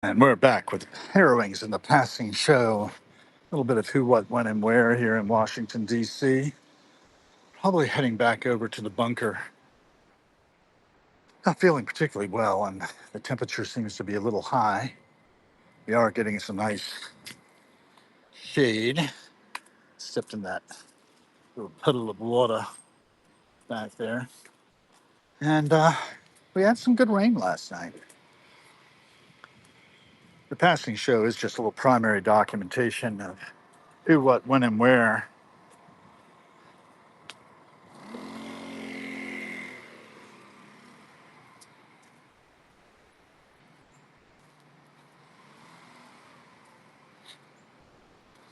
And we're back with Harrowings in the Passing Show. A little bit of who, what, when, and where here in Washington, D.C. Probably heading back over to the bunker. Not feeling particularly well, and the temperature seems to be a little high. We are getting some nice shade. Stepped in that little puddle of water back there. And we had some good rain last night. The Passing Show is just a little primary documentation of who, what, when, and where.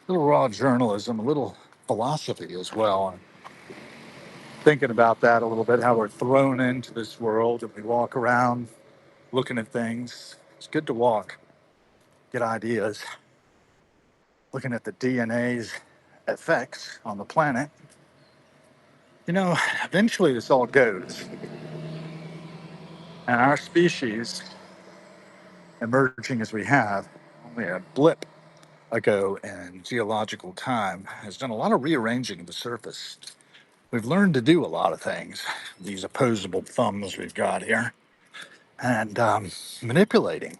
A little raw journalism, a little philosophy as well. And thinking about that a little bit, how we're thrown into this world and we walk around looking at things. It's good to walk, get ideas, looking at the DNA's effects on the planet. You know, eventually this all goes. And our species, emerging as we have, only a blip ago in geological time, has done a lot of rearranging of the surface. We've learned to do a lot of things, these opposable thumbs we've got here, and manipulating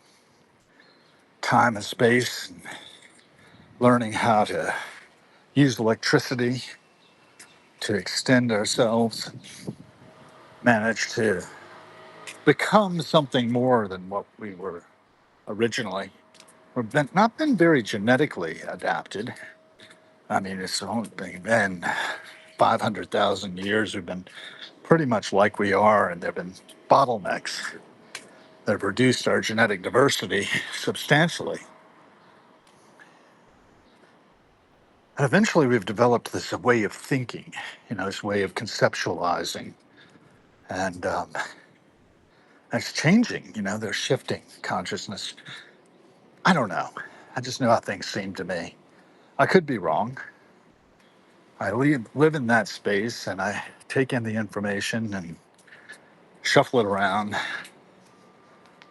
time and space, and learning how to use electricity to extend ourselves, manage to become something more than what we were originally. Not been very genetically adapted. I mean, it's only been 500,000 years. We've been pretty much like we are, and there have been bottlenecks that have reduced our genetic diversity substantially. And eventually, we've developed this way of thinking, this way of conceptualizing, and it's changing. They're shifting consciousness. I don't know. I just know how things seem to me. I could be wrong. I live in that space, and I take in the information and shuffle it around,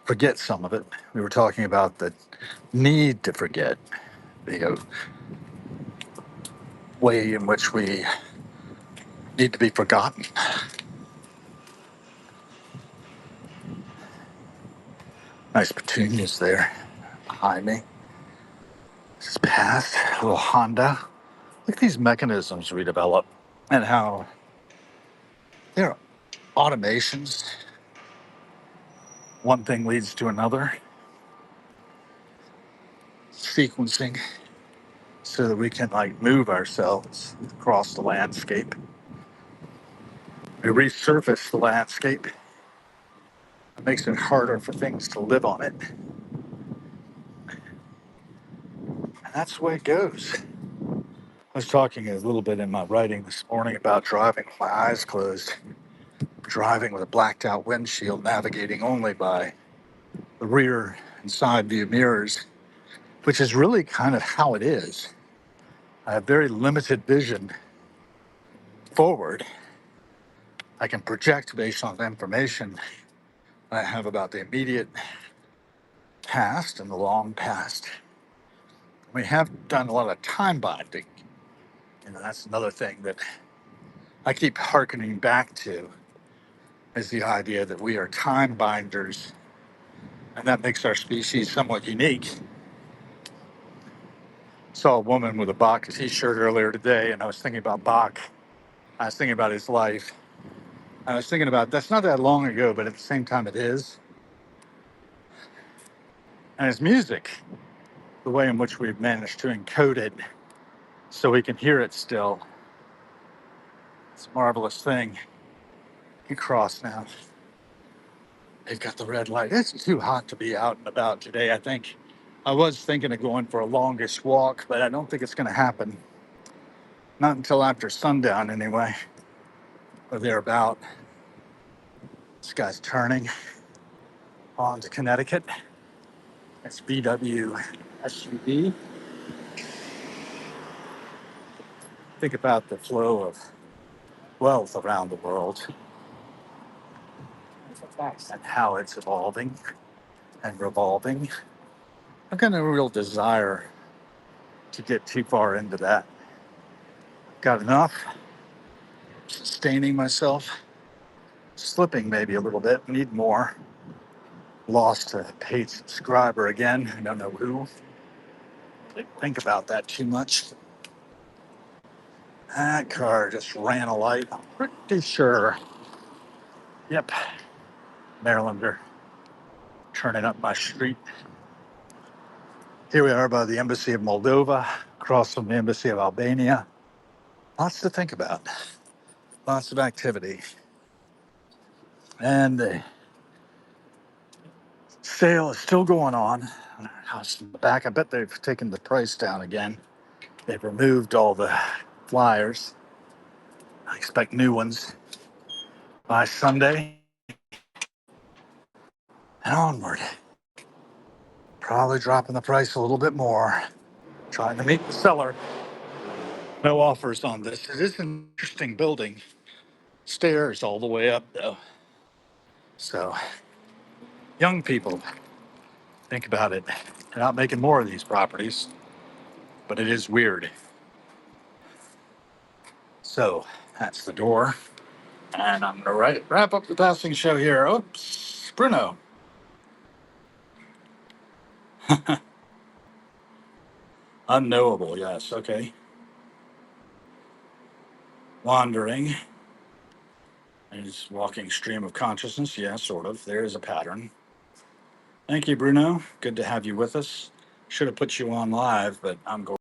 forget some of it. We were talking about the need to forget, the way in which we need to be forgotten. Nice petunias there behind me. This is past a little Honda. Look at these mechanisms we develop and how they're automations. One thing leads to another, sequencing so that we can move ourselves across the landscape. We resurface the landscape. It makes it harder for things to live on it. And that's the way it goes. I was talking a little bit in my writing this morning about driving with my eyes closed, driving with a blacked out windshield, navigating only by the rear and side view mirrors, which is really kind of how it is. I have very limited vision forward. I can project based on the information I have about the immediate past and the long past. We have done a lot of time binding. That's another thing that I keep hearkening back to is the idea that we are time binders, and that makes our species somewhat unique. Saw a woman with a Bach t-shirt earlier today, and I was thinking about Bach. I was thinking about his life. I was thinking about that's not that long ago, but at the same time it is. And his music, the way in which we've managed to encode it so we can hear it still. It's a marvelous thing. You cross now. They've got the red light. It's too hot to be out and about today, I think. I was thinking of going for a longish walk, but I don't think it's going to happen. Not until after sundown, anyway, or thereabout. This guy's turning onto Connecticut. It's VW SUV. Think about the flow of wealth around the world and how it's evolving and revolving. I've got no real desire to get too far into that. Got enough sustaining myself, slipping maybe a little bit, need more. Lost a paid subscriber again. I don't know who. Didn't think about that too much. That car just ran a light. I'm pretty sure. Yep, Marylander turning up my street. Here we are by the Embassy of Moldova, across from the Embassy of Albania. Lots to think about, lots of activity. And the sale is still going on. House in the back. I bet they've taken the price down again. They've removed all the flyers. I expect new ones by Sunday and onward. Probably dropping the price a little bit more. Trying to meet the seller. No offers on this. It is an interesting building. Stairs all the way up, though. So, young people, think about it. They're not making more of these properties, but it is weird. So, that's the door. And I'm going to wrap up the passing show here. Oops, Bruno. Unknowable, yes, okay. Wandering is walking stream of consciousness, yeah, sort of. There is a pattern. Thank you, Bruno. Good to have you with us. Should have put you on live, but I'm going.